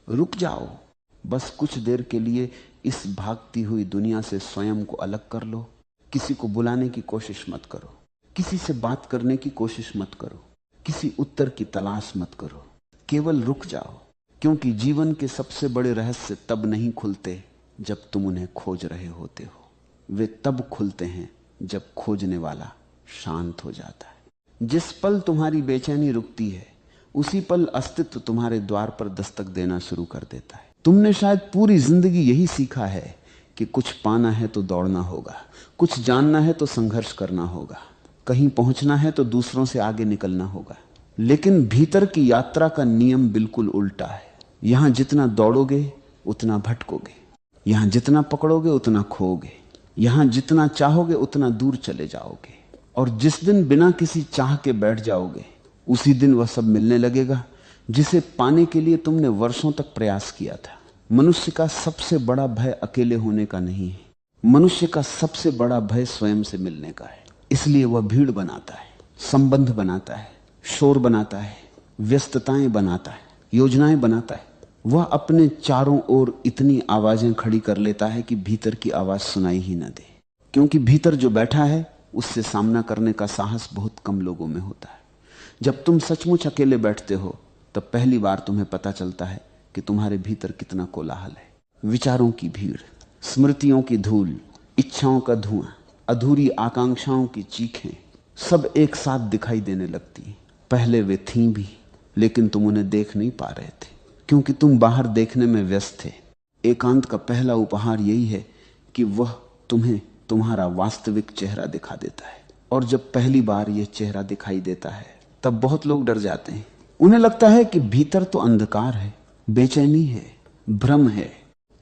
रुक जाओ, बस कुछ देर के लिए इस भागती हुई दुनिया से स्वयं को अलग कर लो। किसी को बुलाने की कोशिश मत करो, किसी से बात करने की कोशिश मत करो, किसी उत्तर की तलाश मत करो, केवल रुक जाओ। क्योंकि जीवन के सबसे बड़े रहस्य तब नहीं खुलते जब तुम उन्हें खोज रहे होते हो, वे तब खुलते हैं जब खोजने वाला शांत हो जाता है। जिस पल तुम्हारी बेचैनी रुकती है, उसी पल अस्तित्व तुम्हारे द्वार पर दस्तक देना शुरू कर देता है। तुमने शायद पूरी जिंदगी यही सीखा है कि कुछ पाना है तो दौड़ना होगा, कुछ जानना है तो संघर्ष करना होगा, कहीं पहुंचना है तो दूसरों से आगे निकलना होगा। लेकिन भीतर की यात्रा का नियम बिल्कुल उल्टा है। यहां जितना दौड़ोगे उतना भटकोगे, यहां जितना पकड़ोगे उतना खोओगे, यहां जितना चाहोगे उतना दूर चले जाओगे। और जिस दिन बिना किसी चाह के बैठ जाओगे, उसी दिन वह सब मिलने लगेगा जिसे पाने के लिए तुमने वर्षों तक प्रयास किया था। मनुष्य का सबसे बड़ा भय अकेले होने का नहीं है, मनुष्य का सबसे बड़ा भय स्वयं से मिलने का है। इसलिए वह भीड़ बनाता है, संबंध बनाता है, शोर बनाता है, व्यस्तताएं बनाता है, योजनाएं बनाता है। वह अपने चारों ओर इतनी आवाजें खड़ी कर लेता है कि भीतर की आवाज सुनाई ही न दे। क्योंकि भीतर जो बैठा है उससे सामना करने का साहस बहुत कम लोगों में होता है। जब तुम सचमुच अकेले बैठते हो तब पहली बार तुम्हें पता चलता है कि तुम्हारे भीतर कितना कोलाहल है। विचारों की भीड़, स्मृतियों की धूल, इच्छाओं का धुआं, अधूरी आकांक्षाओं की चीखें सब एक साथ दिखाई देने लगती हैं। पहले वे थीं भी, लेकिन तुम उन्हें देख नहीं पा रहे थे क्योंकि तुम बाहर देखने में व्यस्त थे। एकांत का पहला उपहार यही है कि वह तुम्हें तुम्हारा वास्तविक चेहरा दिखा देता है। और जब पहली बार यह चेहरा दिखाई देता है तब बहुत लोग डर जाते हैं। उन्हें लगता है कि भीतर तो अंधकार है, बेचैनी है, भ्रम है।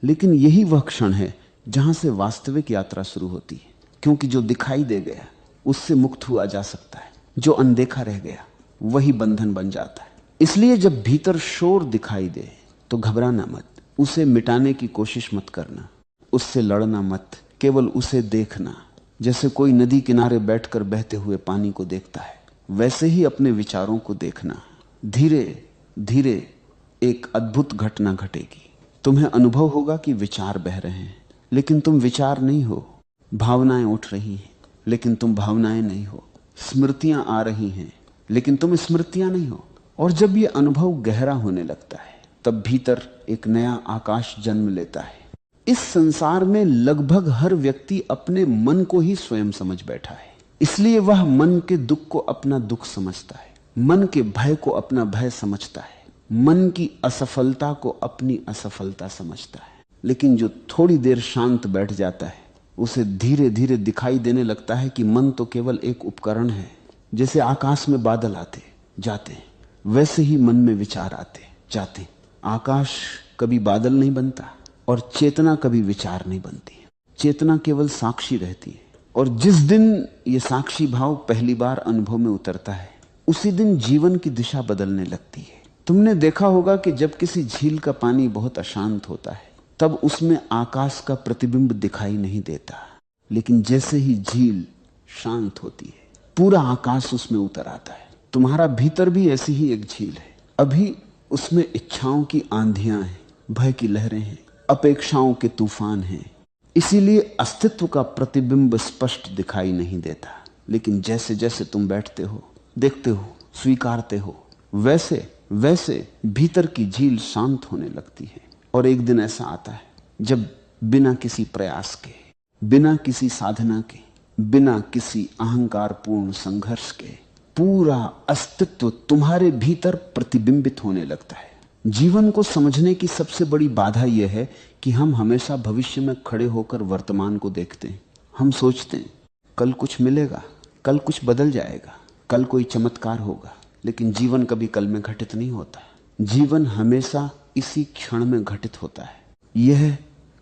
लेकिन यही वह क्षण है जहां से वास्तविक यात्रा शुरू होती है। क्योंकि जो दिखाई दे गया उससे मुक्त हुआ जा सकता है, जो अनदेखा रह गया वही बंधन बन जाता है। इसलिए जब भीतर शोर दिखाई दे तो घबराना मत, उसे मिटाने की कोशिश मत करना, उससे लड़ना मत, केवल उसे देखना। जैसे कोई नदी किनारे बैठकर बहते हुए पानी को देखता है, वैसे ही अपने विचारों को देखना। धीरे धीरे एक अद्भुत घटना घटेगी। तुम्हें अनुभव होगा कि विचार बह रहे हैं, लेकिन तुम विचार नहीं हो। भावनाएं उठ रही हैं, लेकिन तुम भावनाएं नहीं हो। स्मृतियां आ रही हैं, लेकिन तुम स्मृतियां नहीं हो। और जब यह अनुभव गहरा होने लगता है तब भीतर एक नया आकाश जन्म लेता है। इस संसार में लगभग हर व्यक्ति अपने मन को ही स्वयं समझ बैठा है। इसलिए वह मन के दुख को अपना दुख समझता है, मन के भय को अपना भय समझता है, मन की असफलता को अपनी असफलता समझता है। लेकिन जो थोड़ी देर शांत बैठ जाता है उसे धीरे धीरे दिखाई देने लगता है कि मन तो केवल एक उपकरण है। जैसे आकाश में बादल आते जाते हैं, वैसे ही मन में विचार आते जाते। आकाश कभी बादल नहीं बनता और चेतना कभी विचार नहीं बनती। चेतना केवल साक्षी रहती है। और जिस दिन ये साक्षी भाव पहली बार अनुभव में उतरता है, उसी दिन जीवन की दिशा बदलने लगती है। तुमने देखा होगा कि जब किसी झील का पानी बहुत अशांत होता है तब उसमें आकाश का प्रतिबिंब दिखाई नहीं देता। लेकिन जैसे ही झील शांत होती है, पूरा आकाश उसमें उतर आता है। तुम्हारा भीतर भी ऐसी ही एक झील है। अभी उसमें इच्छाओं की आंधियां हैं, भय की लहरें हैं, अपेक्षाओं के तूफान हैं। इसीलिए अस्तित्व का प्रतिबिंब स्पष्ट दिखाई नहीं देता। लेकिन जैसे जैसे तुम बैठते हो, देखते हो, स्वीकारते हो, वैसे वैसे भीतर की झील शांत होने लगती है। और एक दिन ऐसा आता है जब बिना किसी प्रयास के, बिना किसी साधना के, बिना किसी अहंकारपूर्ण संघर्ष के पूरा अस्तित्व तुम्हारे भीतर प्रतिबिंबित होने लगता है। जीवन को समझने की सबसे बड़ी बाधा यह है कि हम हमेशा भविष्य में खड़े होकर वर्तमान को देखते हैं। हम सोचते हैं कल कुछ मिलेगा, कल कुछ बदल जाएगा, कल कोई चमत्कार होगा। लेकिन जीवन कभी कल में घटित नहीं होता। जीवन हमेशा इसी क्षण में घटित होता है। यह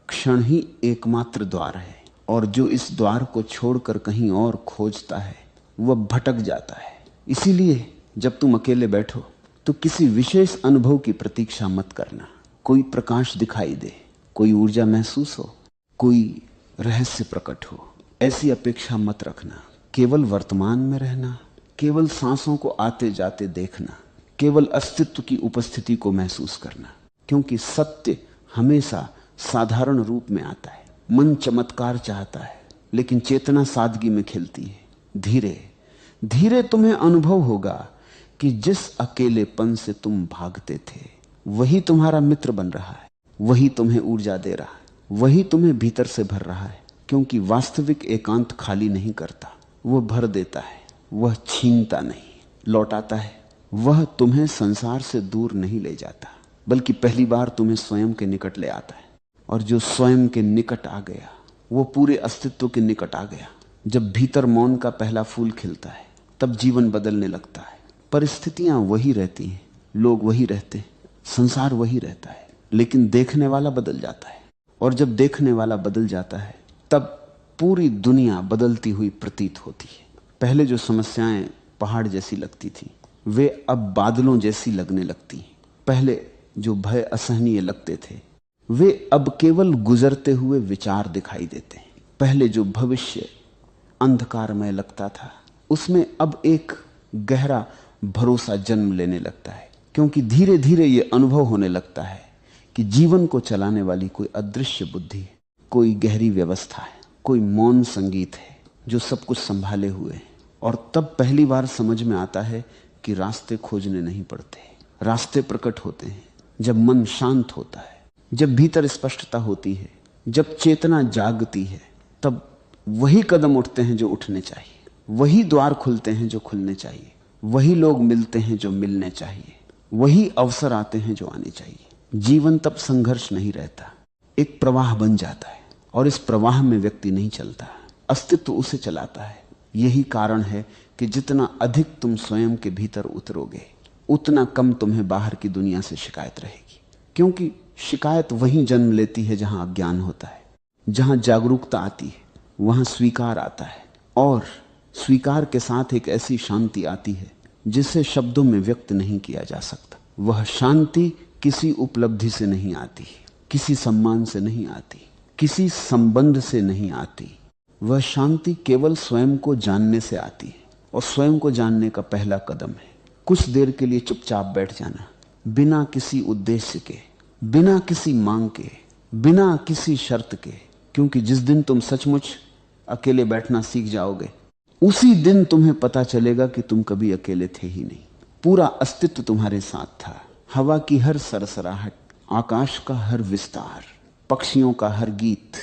क्षण ही एकमात्र द्वार है, और जो इस द्वार को छोड़कर कहीं और खोजता है वह भटक जाता है। इसीलिए जब तुम अकेले बैठो तो किसी विशेष अनुभव की प्रतीक्षा मत करना। कोई प्रकाश दिखाई दे, कोई ऊर्जा महसूस हो, कोई रहस्य प्रकट हो, ऐसी अपेक्षा मत रखना। केवल वर्तमान में रहना, केवल सांसों को आते जाते देखना, केवल अस्तित्व की उपस्थिति को महसूस करना। क्योंकि सत्य हमेशा साधारण रूप में आता है। मन चमत्कार चाहता है, लेकिन चेतना सादगी में खिलती है। धीरे धीरे तुम्हें अनुभव होगा कि जिस अकेलेपन से तुम भागते थे वही तुम्हारा मित्र बन रहा है, वही तुम्हें ऊर्जा दे रहा है, वही तुम्हें भीतर से भर रहा है। क्योंकि वास्तविक एकांत खाली नहीं करता, वह भर देता है, वह छीनता नहीं, लौटाता है। वह तुम्हें संसार से दूर नहीं ले जाता, बल्कि पहली बार तुम्हें स्वयं के निकट ले आता है। और जो स्वयं के निकट आ गया वो पूरे अस्तित्व के निकट आ गया। जब भीतर मौन का पहला फूल खिलता है तब जीवन बदलने लगता है। परिस्थितियां वही रहती हैं, लोग वही रहते हैं, संसार वही रहता है, लेकिन देखने वाला बदल जाता है। और जब देखने वाला बदल जाता है तब पूरी दुनिया बदलती हुई प्रतीत होती है। पहले जो समस्याएं पहाड़ जैसी लगती थी वे अब बादलों जैसी लगने लगती हैं। पहले जो भय असहनीय लगते थे वे अब केवल गुजरते हुए विचार दिखाई देते हैं। पहले जो भविष्य अंधकारमय लगता था उसमें अब एक गहरा भरोसा जन्म लेने लगता है, क्योंकि धीरे धीरे ये अनुभव होने लगता है कि जीवन को चलाने वाली कोई अदृश्य बुद्धि है, कोई गहरी व्यवस्था है, कोई मौन संगीत है जो सब कुछ संभाले हुए है। और तब पहली बार समझ में आता है कि रास्ते खोजने नहीं पड़ते, रास्ते प्रकट होते हैं जब मन शांत होता है, जब भीतर स्पष्टता होती है, जब चेतना जागती है। तब वही कदम उठते हैं जो उठने चाहिए, वही द्वार खुलते हैं जो खुलने चाहिए, वही लोग मिलते हैं जो मिलने चाहिए, वही अवसर आते हैं जो आने चाहिए। जीवन तब संघर्ष नहीं रहता, एक प्रवाह बन जाता है और इस प्रवाह में व्यक्ति नहीं चलता, अस्तित्व उसे चलाता है। यही कारण है कि जितना अधिक तुम स्वयं के भीतर उतरोगे उतना कम तुम्हें बाहर की दुनिया से शिकायत रहेगी, क्योंकि शिकायत वहीं जन्म लेती है जहां अज्ञान होता है। जहां जागरूकता आती है वहां स्वीकार आता है, और स्वीकार के साथ एक ऐसी शांति आती है जिसे शब्दों में व्यक्त नहीं किया जा सकता। वह शांति किसी उपलब्धि से नहीं आती, किसी सम्मान से नहीं आती, किसी संबंध से नहीं आती। वह शांति केवल स्वयं को जानने से आती है, और स्वयं को जानने का पहला कदम है कुछ देर के लिए चुपचाप बैठ जाना, बिना किसी उद्देश्य के, बिना किसी मांग के, बिना किसी शर्त के। क्योंकि जिस दिन तुम सचमुच अकेले बैठना सीख जाओगे उसी दिन तुम्हें पता चलेगा कि तुम कभी अकेले थे ही नहीं। पूरा अस्तित्व तुम्हारे साथ था। हवा की हर सरसराहट, आकाश का हर विस्तार, पक्षियों का हर गीत,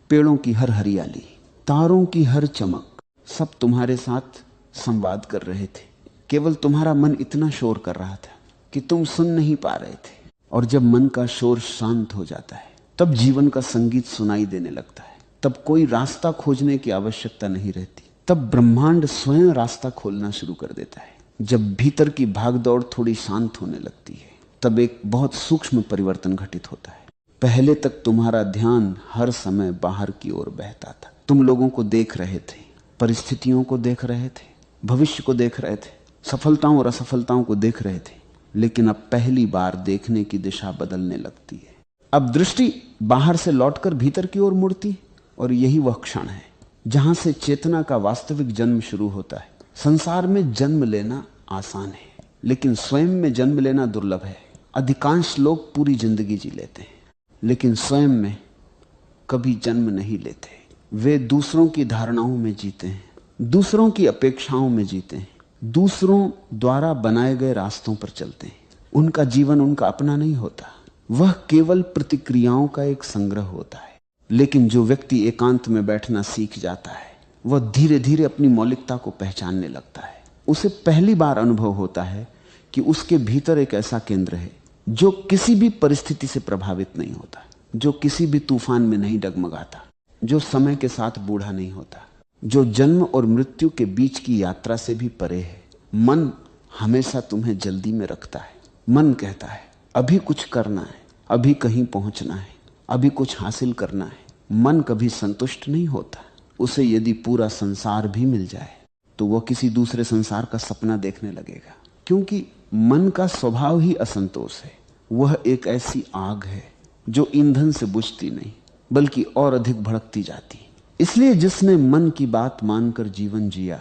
पेड़ों की हर हरियाली, तारों की हर चमक, सब तुम्हारे साथ संवाद कर रहे थे। केवल तुम्हारा मन इतना शोर कर रहा था कि तुम सुन नहीं पा रहे थे। और जब मन का शोर शांत हो जाता है तब जीवन का संगीत सुनाई देने लगता है। तब कोई रास्ता खोजने की आवश्यकता नहीं रहती, तब ब्रह्मांड स्वयं रास्ता खोलना शुरू कर देता है। जब भीतर की भागदौड़ थोड़ी शांत होने लगती है तब एक बहुत सूक्ष्म परिवर्तन घटित होता है। पहले तक तुम्हारा ध्यान हर समय बाहर की ओर बहता था। तुम लोगों को देख रहे थे, परिस्थितियों को देख रहे थे, भविष्य को देख रहे थे, सफलताओं और असफलताओं को देख रहे थे। लेकिन अब पहली बार देखने की दिशा बदलने लगती है। अब दृष्टि बाहर से लौटकर भीतर की ओर मुड़ती, और यही वह क्षण है जहां से चेतना का वास्तविक जन्म शुरू होता है। संसार में जन्म लेना आसान है, लेकिन स्वयं में जन्म लेना दुर्लभ है। अधिकांश लोग पूरी जिंदगी जी लेते हैं, लेकिन स्वयं में कभी जन्म नहीं लेते। वे दूसरों की धारणाओं में जीते हैं, दूसरों की अपेक्षाओं में जीते हैं, दूसरों द्वारा बनाए गए रास्तों पर चलते हैं। उनका जीवन उनका अपना नहीं होता, वह केवल प्रतिक्रियाओं का एक संग्रह होता है। लेकिन जो व्यक्ति एकांत में बैठना सीख जाता है वह धीरे धीरे अपनी मौलिकता को पहचानने लगता है। उसे पहली बार अनुभव होता है कि उसके भीतर एक ऐसा केंद्र है जो किसी भी परिस्थिति से प्रभावित नहीं होता, जो किसी भी तूफान में नहीं डगमगाता, जो समय के साथ बूढ़ा नहीं होता, जो जन्म और मृत्यु के बीच की यात्रा से भी परे है। मन हमेशा तुम्हें जल्दी में रखता है। मन कहता है अभी कुछ करना है, अभी कहीं पहुंचना है, अभी कुछ हासिल करना है। मन कभी संतुष्ट नहीं होता। उसे यदि पूरा संसार भी मिल जाए तो वह किसी दूसरे संसार का सपना देखने लगेगा, क्योंकि मन का स्वभाव ही असंतोष है। वह एक ऐसी आग है जो ईंधन से बुझती नहीं बल्कि और अधिक भड़कती जाती। इसलिए जिसने मन की बात मानकर जीवन जिया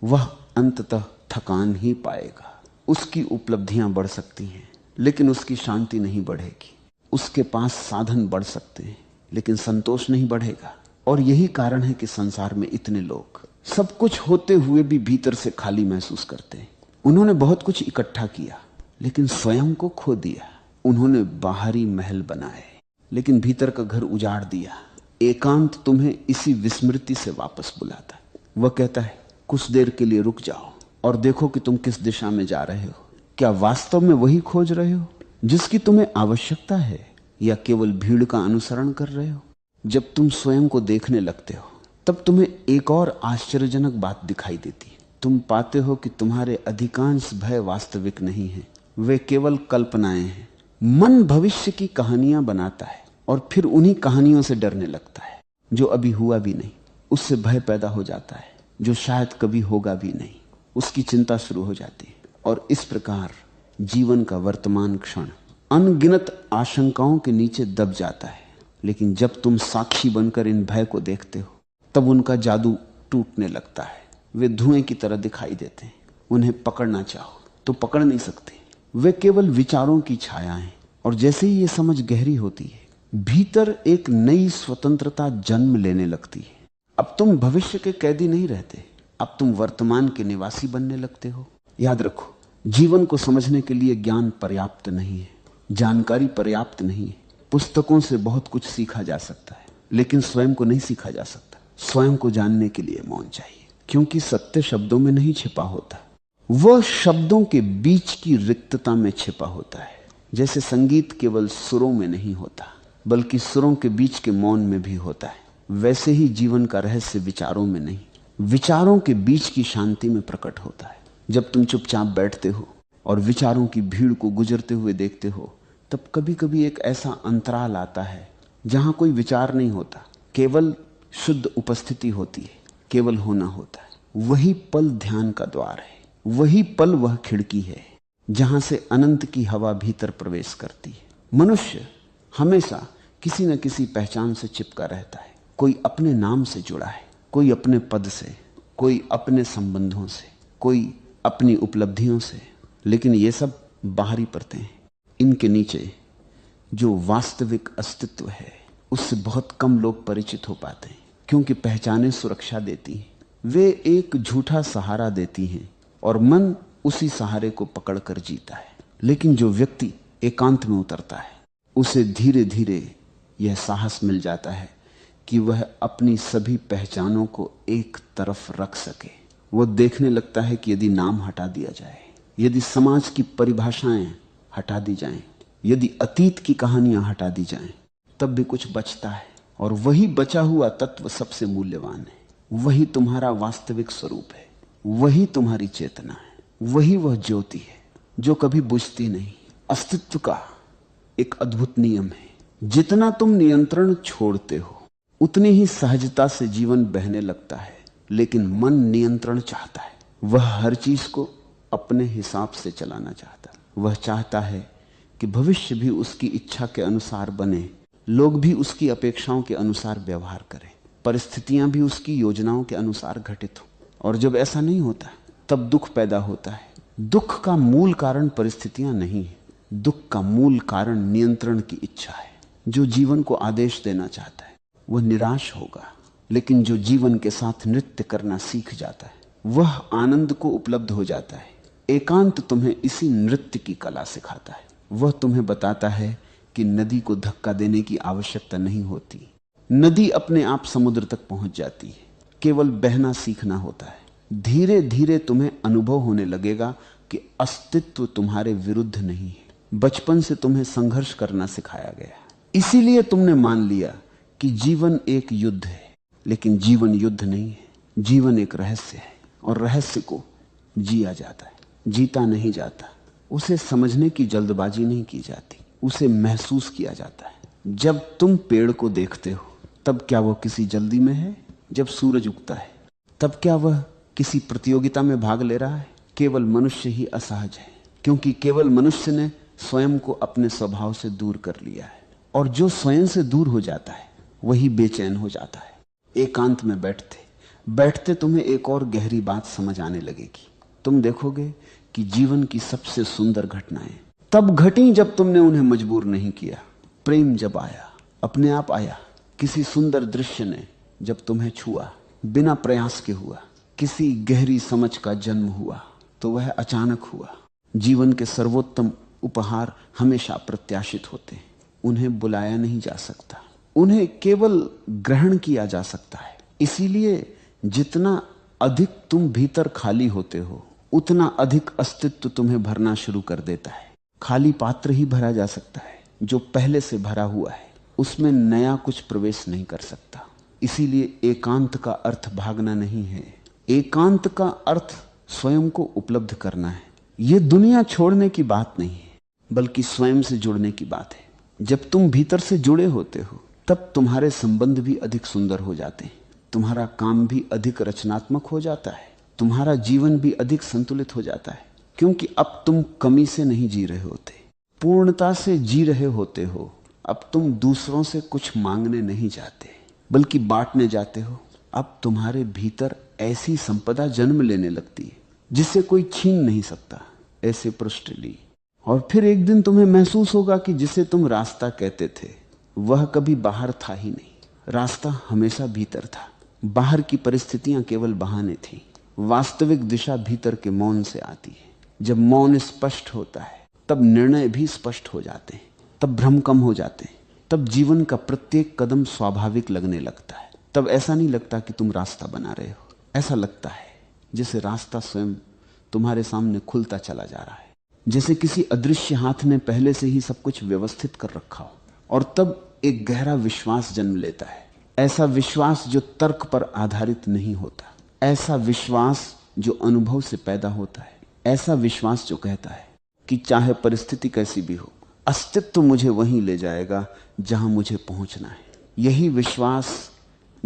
वह अंततः थकान ही पाएगा। उसकी उपलब्धियां बढ़ सकती हैं लेकिन उसकी शांति नहीं बढ़ेगी। उसके पास साधन बढ़ सकते हैं, लेकिन संतोष नहीं बढ़ेगा। और यही कारण है कि संसार में इतने लोग सब कुछ होते हुए भी भीतर से खाली महसूस करते हैं। उन्होंने बहुत कुछ इकट्ठा किया, लेकिन स्वयं को खो दिया। उन्होंने बाहरी महल बनाए, लेकिन भीतर का घर उजाड़ दिया। एकांत तुम्हें इसी विस्मृति से वापस बुलाता है। वह कहता है, कुछ देर के लिए रुक जाओ और देखो कि तुम किस दिशा में जा रहे हो। क्या वास्तव में वही खोज रहे हो जिसकी तुम्हें आवश्यकता है, या केवल भीड़ का अनुसरण कर रहे हो? जब तुम स्वयं को देखने लगते हो, तब तुम्हें एक और आश्चर्यजनक बात दिखाई देती है। तुम पाते हो कि तुम्हारे अधिकांश भय वास्तविक नहीं है, वे केवल कल्पनाएं हैं। मन भविष्य की कहानियां बनाता है और फिर उन्हीं कहानियों से डरने लगता है जो अभी हुआ भी नहीं। उससे भय पैदा हो जाता है जो शायद कभी होगा भी नहीं। उसकी चिंता शुरू हो जाती है, और इस प्रकार जीवन का वर्तमान क्षण अनगिनत आशंकाओं के नीचे दब जाता है। लेकिन जब तुम साक्षी बनकर इन भय को देखते हो, तब उनका जादू टूटने लगता है। वे धुएं की तरह दिखाई देते हैं। उन्हें पकड़ना चाहो तो पकड़ नहीं सकते। वे केवल विचारों की छाया हैं। और जैसे ही ये समझ गहरी होती है, भीतर एक नई स्वतंत्रता जन्म लेने लगती है। अब तुम भविष्य के कैदी नहीं रहते, अब तुम वर्तमान के निवासी बनने लगते हो। याद रखो, जीवन को समझने के लिए ज्ञान पर्याप्त नहीं है, जानकारी पर्याप्त नहीं है। पुस्तकों से बहुत कुछ सीखा जा सकता है, लेकिन स्वयं को नहीं सीखा जा सकता। स्वयं को जानने के लिए मौन चाहिए, क्योंकि सत्य शब्दों में नहीं छिपा होता, वह शब्दों के बीच की रिक्तता में छिपा होता है। जैसे संगीत केवल सुरों में नहीं होता, बल्कि सुरों के बीच के मौन में भी होता है, वैसे ही जीवन का रहस्य विचारों में नहीं, विचारों के बीच की शांति में प्रकट होता है। जब तुम चुपचाप बैठते हो और विचारों की भीड़ को गुजरते हुए देखते हो, तब कभी कभी एक ऐसा अंतराल आता है जहां कोई विचार नहीं होता, केवल शुद्ध उपस्थिति होती है, केवल होना होता है। वही पल ध्यान का द्वार है, वही पल वह खिड़की है जहां से अनंत की हवा भीतर प्रवेश करती है। मनुष्य हमेशा किसी न किसी पहचान से चिपका रहता है। कोई अपने नाम से जुड़ा है, कोई अपने पद से, कोई अपने संबंधों से, कोई अपनी उपलब्धियों से। लेकिन ये सब बाहरी परतें हैं। इनके नीचे जो वास्तविक अस्तित्व है, उससे बहुत कम लोग परिचित हो पाते हैं, क्योंकि पहचानें सुरक्षा देती हैं, वे एक झूठा सहारा देती हैं और मन उसी सहारे को पकड़कर जीता है। लेकिन जो व्यक्ति एकांत में उतरता है, उसे धीरे धीरे यह साहस मिल जाता है कि वह अपनी सभी पहचानों को एक तरफ रख सके। वह देखने लगता है कि यदि नाम हटा दिया जाए, यदि समाज की परिभाषाएं हटा दी जाएं, यदि अतीत की कहानियां हटा दी जाएं, तब भी कुछ बचता है। और वही बचा हुआ तत्व सबसे मूल्यवान है। वही तुम्हारा वास्तविक स्वरूप है, वही तुम्हारी चेतना है, वही वह ज्योति है जो कभी बुझती नहीं। अस्तित्व का एक अद्भुत नियम है, जितना तुम नियंत्रण छोड़ते हो, उतनी ही सहजता से जीवन बहने लगता है। लेकिन मन नियंत्रण चाहता है, वह हर चीज को अपने हिसाब से चलाना चाहता है। वह चाहता है कि भविष्य भी उसकी इच्छा के अनुसार बने, लोग भी उसकी अपेक्षाओं के अनुसार व्यवहार करें, परिस्थितियां भी उसकी योजनाओं के अनुसार घटित हो। और जब ऐसा नहीं होता, तब दुख पैदा होता है। दुख का मूल कारण परिस्थितियां नहीं है, दुख का मूल कारण नियंत्रण की इच्छा है। जो जीवन को आदेश देना चाहता है वह निराश होगा, लेकिन जो जीवन के साथ नृत्य करना सीख जाता है वह आनंद को उपलब्ध हो जाता है। एकांत तुम्हें इसी नृत्य की कला सिखाता है। वह तुम्हें बताता है कि नदी को धक्का देने की आवश्यकता नहीं होती, नदी अपने आप समुद्र तक पहुंच जाती है, केवल बहना सीखना होता है। धीरे धीरे तुम्हें अनुभव होने लगेगा कि अस्तित्व तुम्हारे विरुद्ध नहीं है। बचपन से तुम्हें संघर्ष करना सिखाया गया, इसीलिए तुमने मान लिया कि जीवन एक युद्ध है। लेकिन जीवन युद्ध नहीं है, जीवन एक रहस्य है, और रहस्य को जिया जाता है, जीता नहीं जाता। उसे समझने की जल्दबाजी नहीं की जाती, उसे महसूस किया जाता है। जब तुम पेड़ को देखते हो, तब क्या वह किसी जल्दी में है? जब सूरज उगता है, तब क्या वह किसी प्रतियोगिता में भाग ले रहा है? केवल मनुष्य ही असहज है, क्योंकि केवल मनुष्य ने स्वयं को अपने स्वभाव से दूर कर लिया है। और जो स्वयं से दूर हो जाता है वही बेचैन हो जाता है। एकांत में बैठते बैठते तुम्हें एक और गहरी बात समझ आने लगेगी। तुम देखोगे कि जीवन की सबसे सुंदर घटनाएं तब घटी जब तुमने उन्हें मजबूर नहीं किया। प्रेम जब आया, अपने आप आया, किसी सुंदर दृश्य ने जब तुम्हें छुआ, बिना प्रयास के हुआ, किसी गहरी समझ का जन्म हुआ, तो वह अचानक हुआ। जीवन के सर्वोत्तम उपहार हमेशा प्रत्याशित होते हैं, उन्हें बुलाया नहीं जा सकता, उन्हें केवल ग्रहण किया जा सकता है। इसीलिए जितना अधिक तुम भीतर खाली होते हो, उतना अधिक अस्तित्व तुम्हें भरना शुरू कर देता है। खाली पात्र ही भरा जा सकता है, जो पहले से भरा हुआ है उसमें नया कुछ प्रवेश नहीं कर सकता। इसीलिए एकांत का अर्थ भागना नहीं है, एकांत का अर्थ स्वयं को उपलब्ध करना है। यह दुनिया छोड़ने की बात नहीं है, बल्कि स्वयं से जुड़ने की बात है। जब तुम भीतर से जुड़े होते हो, तब तुम्हारे संबंध भी अधिक सुंदर हो जाते हैं, तुम्हारा काम भी अधिक रचनात्मक हो जाता है, तुम्हारा जीवन भी अधिक संतुलित हो जाता है। क्योंकि अब तुम कमी से नहीं जी रहे होते, पूर्णता से जी रहे होते हो। अब तुम दूसरों से कुछ मांगने नहीं जाते, बल्कि बांटने जाते हो। अब तुम्हारे भीतर ऐसी संपदा जन्म लेने लगती है जिसे कोई छीन नहीं सकता, ऐसे पृष्ठली। और फिर एक दिन तुम्हें महसूस होगा कि जिसे तुम रास्ता कहते थे वह कभी बाहर था ही नहीं, रास्ता हमेशा भीतर था। बाहर की परिस्थितियां केवल बहाने थी, वास्तविक दिशा भीतर के मौन से आती है। जब मौन स्पष्ट होता है, तब निर्णय भी स्पष्ट हो जाते हैं, तब भ्रम कम हो जाते हैं, तब जीवन का प्रत्येक कदम स्वाभाविक लगने लगता है। तब ऐसा नहीं लगता कि तुम रास्ता बना रहे हो, ऐसा लगता है जैसे रास्ता स्वयं तुम्हारे सामने खुलता चला जा रहा है, जैसे किसी अदृश्य हाथ ने पहले से ही सब कुछ व्यवस्थित कर रखा हो। और तब एक गहरा विश्वास जन्म लेता है, ऐसा विश्वास जो तर्क पर आधारित नहीं होता, ऐसा विश्वास जो अनुभव से पैदा होता है, ऐसा विश्वास जो कहता है कि चाहे परिस्थिति कैसी भी हो, अस्तित्व मुझे वहीं ले जाएगा जहां मुझे पहुंचना है। यही विश्वास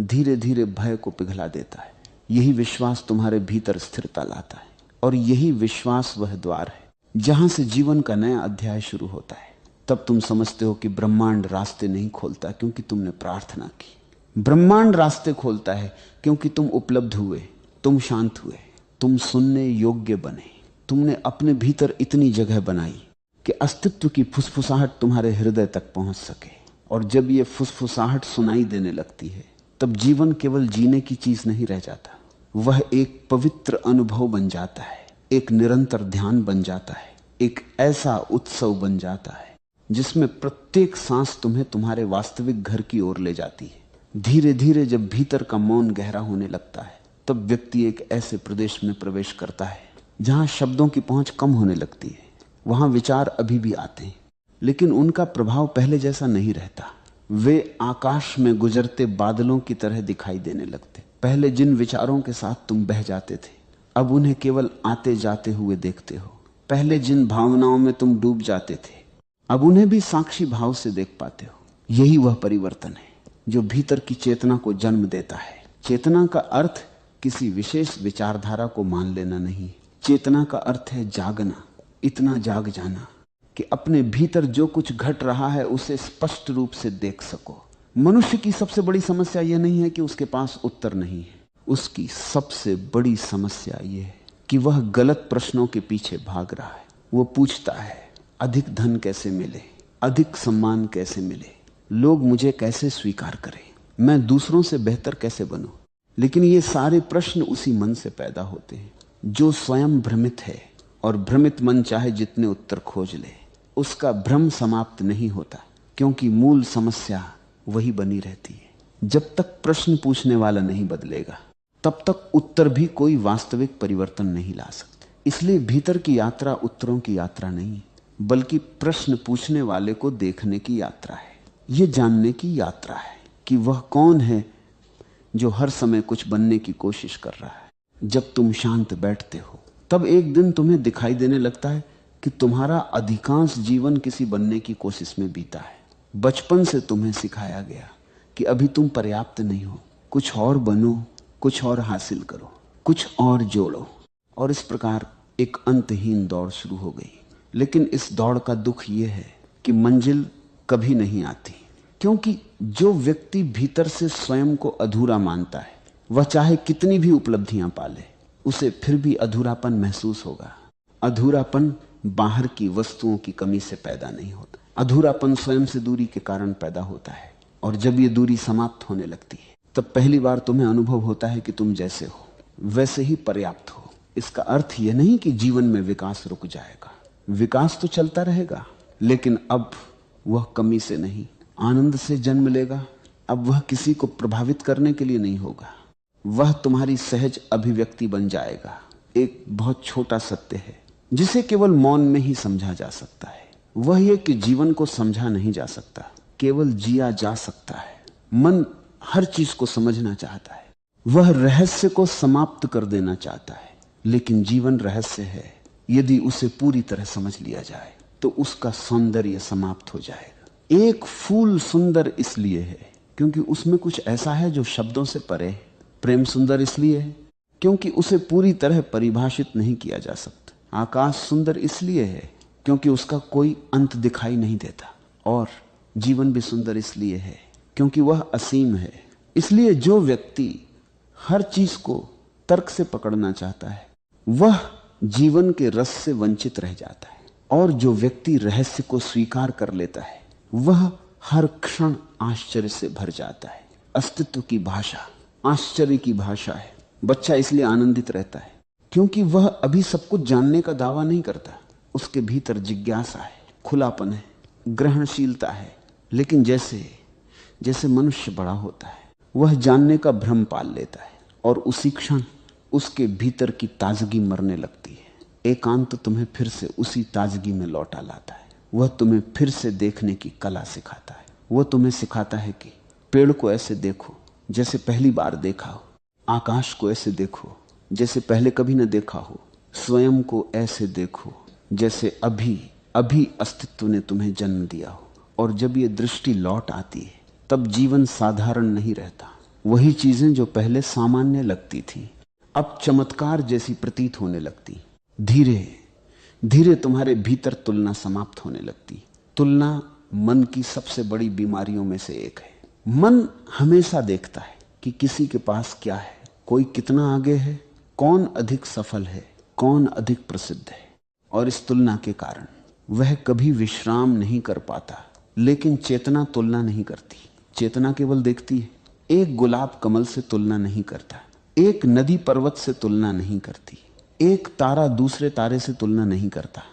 धीरे धीरे भय को पिघला देता है, यही विश्वास तुम्हारे भीतर स्थिरता लाता है। और यही विश्वास वह द्वार है जहां से जीवन का नया अध्याय शुरू होता है। तब तुम समझते हो कि ब्रह्मांड रास्ते नहीं खोलता क्योंकि तुमने प्रार्थना की, ब्रह्मांड रास्ते खोलता है क्योंकि तुम उपलब्ध हुए, तुम शांत हुए, तुम सुनने योग्य बने, तुमने अपने भीतर इतनी जगह बनाई कि अस्तित्व की फुसफुसाहट तुम्हारे हृदय तक पहुंच सके। और जब ये फुसफुसाहट सुनाई देने लगती है, तब जीवन केवल जीने की चीज नहीं रह जाता, वह एक पवित्र अनुभव बन जाता है, एक निरंतर ध्यान बन जाता है, एक ऐसा उत्सव बन जाता है जिसमें प्रत्येक सांस तुम्हें तुम्हारे वास्तविक घर की ओर ले जाती है। धीरे धीरे जब भीतर का मौन गहरा होने लगता है, तब व्यक्ति एक ऐसे प्रदेश में प्रवेश करता है जहां शब्दों की पहुंच कम होने लगती है। वहां विचार अभी भी आते हैं, लेकिन उनका प्रभाव पहले जैसा नहीं रहता। वे आकाश में गुजरते बादलों की तरह दिखाई देने लगते। पहले जिन विचारों के साथ तुम बह जाते थे, अब उन्हें केवल आते जाते हुए देखते हो। पहले जिन भावनाओं में तुम डूब जाते थे, अब उन्हें भी साक्षी भाव से देख पाते हो। यही वह परिवर्तन है जो भीतर की चेतना को जन्म देता है। चेतना का अर्थ किसी विशेष विचारधारा को मान लेना नहीं, चेतना का अर्थ है जागना, इतना जाग जाना कि अपने भीतर जो कुछ घट रहा है उसे स्पष्ट रूप से देख सको। मनुष्य की सबसे बड़ी समस्या यह नहीं है कि उसके पास उत्तर नहीं है, उसकी सबसे बड़ी समस्या यह है कि वह गलत प्रश्नों के पीछे भाग रहा है। वो पूछता है, अधिक धन कैसे मिले, अधिक सम्मान कैसे मिले, लोग मुझे कैसे स्वीकार करें, मैं दूसरों से बेहतर कैसे बनूं। लेकिन ये सारे प्रश्न उसी मन से पैदा होते हैं जो स्वयं भ्रमित है। और भ्रमित मन चाहे जितने उत्तर खोज ले, उसका भ्रम समाप्त नहीं होता, क्योंकि मूल समस्या वही बनी रहती है। जब तक प्रश्न पूछने वाला नहीं बदलेगा, तब तक उत्तर भी कोई वास्तविक परिवर्तन नहीं ला सकते। इसलिए भीतर की यात्रा उत्तरों की यात्रा नहीं, बल्कि प्रश्न पूछने वाले को देखने की यात्रा है। यह जानने की यात्रा है कि वह कौन है जो हर समय कुछ बनने की कोशिश कर रहा है। जब तुम शांत बैठते हो, तब एक दिन तुम्हें दिखाई देने लगता है कि तुम्हारा अधिकांश जीवन किसी बनने की कोशिश में बीता है। बचपन से तुम्हें सिखाया गया कि अभी तुम पर्याप्त नहीं हो, कुछ और बनो, कुछ और हासिल करो, कुछ और जोड़ो। और इस प्रकार एक अंतहीन दौड़ शुरू हो गई। लेकिन इस दौड़ का दुख यह है कि मंजिल कभी नहीं आती, क्योंकि जो व्यक्ति भीतर से स्वयं को अधूरा मानता है, वह चाहे कितनी भी उपलब्धियां पाले, उसे फिर भी अधूरापन महसूस होगा। अधूरापन बाहर की वस्तुओं की कमी से पैदा नहीं होता। अधूरापन स्वयं से दूरी के कारण पैदा होता है, और जब ये दूरी समाप्त होने लगती है तब पहली बार तुम्हें अनुभव होता है कि तुम जैसे हो वैसे ही पर्याप्त हो। इसका अर्थ यह नहीं कि जीवन में विकास रुक जाएगा, विकास तो चलता रहेगा, लेकिन अब वह कमी से नहीं, आनंद से जन्म लेगा। अब वह किसी को प्रभावित करने के लिए नहीं होगा, वह तुम्हारी सहज अभिव्यक्ति बन जाएगा। एक बहुत छोटा सत्य है जिसे केवल मौन में ही समझा जा सकता है, वह यह कि जीवन को समझा नहीं जा सकता, केवल जिया जा सकता है। मन हर चीज को समझना चाहता है, वह रहस्य को समाप्त कर देना चाहता है, लेकिन जीवन रहस्य है। यदि उसे पूरी तरह समझ लिया जाए तो उसका सौंदर्य समाप्त हो जाएगा। एक फूल सुंदर इसलिए है क्योंकि उसमें कुछ ऐसा है जो शब्दों से परे है। प्रेम सुंदर इसलिए है क्योंकि उसे पूरी तरह परिभाषित नहीं किया जा सकता। आकाश सुंदर इसलिए है क्योंकि उसका कोई अंत दिखाई नहीं देता। और जीवन भी सुंदर इसलिए है क्योंकि वह असीम है। इसलिए जो व्यक्ति हर चीज को तर्क से पकड़ना चाहता है वह जीवन के रस से वंचित रह जाता है, और जो व्यक्ति रहस्य को स्वीकार कर लेता है वह हर क्षण आश्चर्य से भर जाता है। अस्तित्व की भाषा आश्चर्य की भाषा है। बच्चा इसलिए आनंदित रहता है क्योंकि वह अभी सब कुछ जानने का दावा नहीं करता, उसके भीतर जिज्ञासा है, खुलापन है, ग्रहणशीलता है। लेकिन जैसे जैसे मनुष्य बड़ा होता है वह जानने का भ्रम पाल लेता है, और उसी क्षण उसके भीतर की ताजगी मरने लगती है। एकांत तुम्हें फिर से उसी ताजगी में लौटा लाता है। वह तुम्हें फिर से देखने की कला सिखाता है। वह तुम्हें सिखाता है कि पेड़ को ऐसे देखो जैसे पहली बार देखा हो, आकाश को ऐसे देखो जैसे पहले कभी न देखा हो, स्वयं को ऐसे देखो जैसे अभी अभी अस्तित्व ने तुम्हें जन्म दिया हो। और जब ये दृष्टि लौट आती है तब जीवन साधारण नहीं रहता। वही चीजें जो पहले सामान्य लगती थी अब चमत्कार जैसी प्रतीत होने लगती। धीरे धीरे तुम्हारे भीतर तुलना समाप्त होने लगती। तुलना मन की सबसे बड़ी बीमारियों में से एक है। मन हमेशा देखता है कि किसी के पास क्या है, कोई कितना आगे है, कौन अधिक सफल है, कौन अधिक प्रसिद्ध है। और इस तुलना के कारण वह कभी विश्राम नहीं कर पाता। लेकिन चेतना तुलना नहीं करती, चेतना केवल देखती है। एक गुलाब कमल से तुलना नहीं करता, एक नदी पर्वत से तुलना नहीं करती, एक तारा दूसरे तारे से तुलना नहीं करता।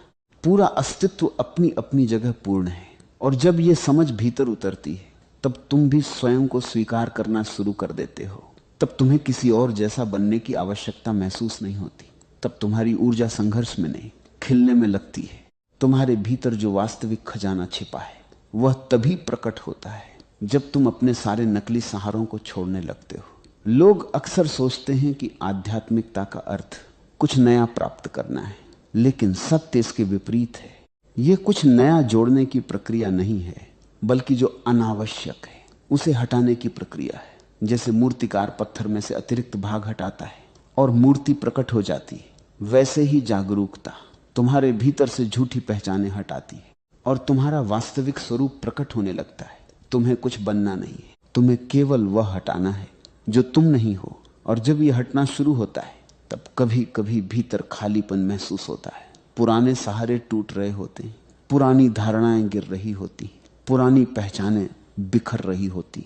पूरा अस्तित्व अपनी अपनी जगह पूर्ण है। और जब यह समझ भीतर उतरती है तब तुम भी स्वयं को स्वीकार करना शुरू कर देते हो। तब तुम्हें किसी और जैसा बनने की आवश्यकता महसूस नहीं होती। तब तुम्हारी ऊर्जा संघर्ष में नहीं, खिलने में लगती है। तुम्हारे भीतर जो वास्तविक खजाना छिपा है वह तभी प्रकट होता है जब तुम अपने सारे नकली सहारों को छोड़ने लगते हो। लोग अक्सर सोचते हैं कि आध्यात्मिकता का अर्थ कुछ नया प्राप्त करना है, लेकिन सत्य इसके विपरीत है। यह कुछ नया जोड़ने की प्रक्रिया नहीं है, बल्कि जो अनावश्यक है उसे हटाने की प्रक्रिया है। जैसे मूर्तिकार पत्थर में से अतिरिक्त भाग हटाता है और मूर्ति प्रकट हो जाती है, वैसे ही जागरूकता तुम्हारे भीतर से झूठी पहचानें हटाती है और तुम्हारा वास्तविक स्वरूप प्रकट होने लगता है। तुम्हें कुछ बनना नहीं है, तुम्हें केवल वह हटाना है जो तुम नहीं हो। और जब यह हटना शुरू होता है तब कभी कभी भीतर खालीपन महसूस होता है। पुराने सहारे टूट रहे होते हैं, पुरानी धारणाएं गिर रही होती, पुरानी पहचानें बिखर रही होती।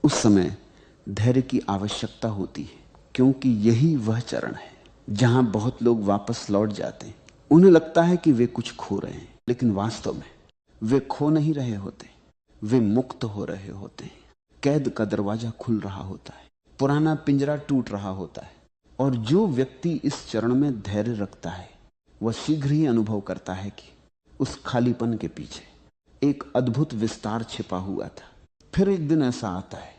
उस समय धैर्य की आवश्यकता होती है, क्योंकि यही वह चरण है जहां बहुत लोग वापस लौट जाते हैं। उन्हें लगता है कि वे कुछ खो रहे हैं, लेकिन वास्तव में वे खो नहीं रहे होते, वे मुक्त हो रहे होते हैं। कैद का दरवाजा खुल रहा होता है, पुराना पिंजरा टूट रहा होता है। और जो व्यक्ति इस चरण में धैर्य रखता है वह शीघ्र ही अनुभव करता है कि उस खालीपन के पीछे एक अद्भुत विस्तार छिपा हुआ था। फिर एक दिन ऐसा आता है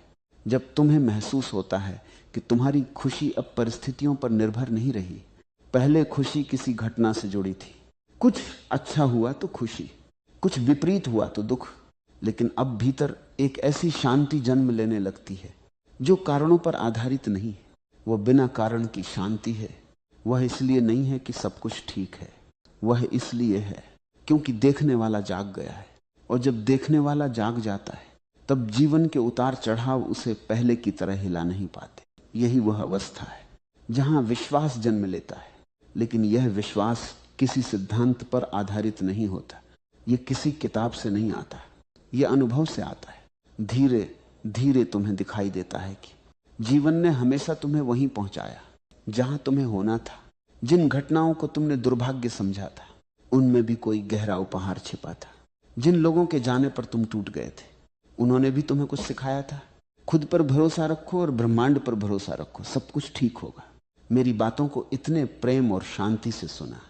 जब तुम्हें महसूस होता है कि तुम्हारी खुशी अब परिस्थितियों पर निर्भर नहीं रही। पहले खुशी किसी घटना से जुड़ी थी, कुछ अच्छा हुआ तो खुशी, कुछ विपरीत हुआ तो दुख। लेकिन अब भीतर एक ऐसी शांति जन्म लेने लगती है जो कारणों पर आधारित नहीं है। वह बिना कारण की शांति है। वह इसलिए नहीं है कि सब कुछ ठीक है, वह इसलिए है क्योंकि देखने वाला जाग गया है। और जब देखने वाला जाग जाता है तब जीवन के उतार चढ़ाव उसे पहले की तरह हिला नहीं पाते। यही वह अवस्था है जहां विश्वास जन्म लेता है। लेकिन यह विश्वास किसी सिद्धांत पर आधारित नहीं होता, ये किसी किताब से नहीं आता, ये अनुभव से आता है। धीरे धीरे तुम्हें दिखाई देता है कि जीवन ने हमेशा तुम्हें वहीं पहुंचाया जहां तुम्हें होना था। जिन घटनाओं को तुमने दुर्भाग्य समझा था, उनमें भी कोई गहरा उपहार छिपा था। जिन लोगों के जाने पर तुम टूट गए थे, उन्होंने भी तुम्हें कुछ सिखाया था। खुद पर भरोसा रखो और ब्रह्मांड पर भरोसा रखो, सब कुछ ठीक होगा। मेरी बातों को इतने प्रेम और शांति से सुना,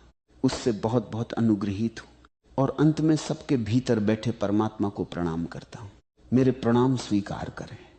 उससे बहुत बहुत अनुग्रहित हूं और अंत में सबके भीतर बैठे परमात्मा को प्रणाम करता हूं। मेरे प्रणाम स्वीकार करें।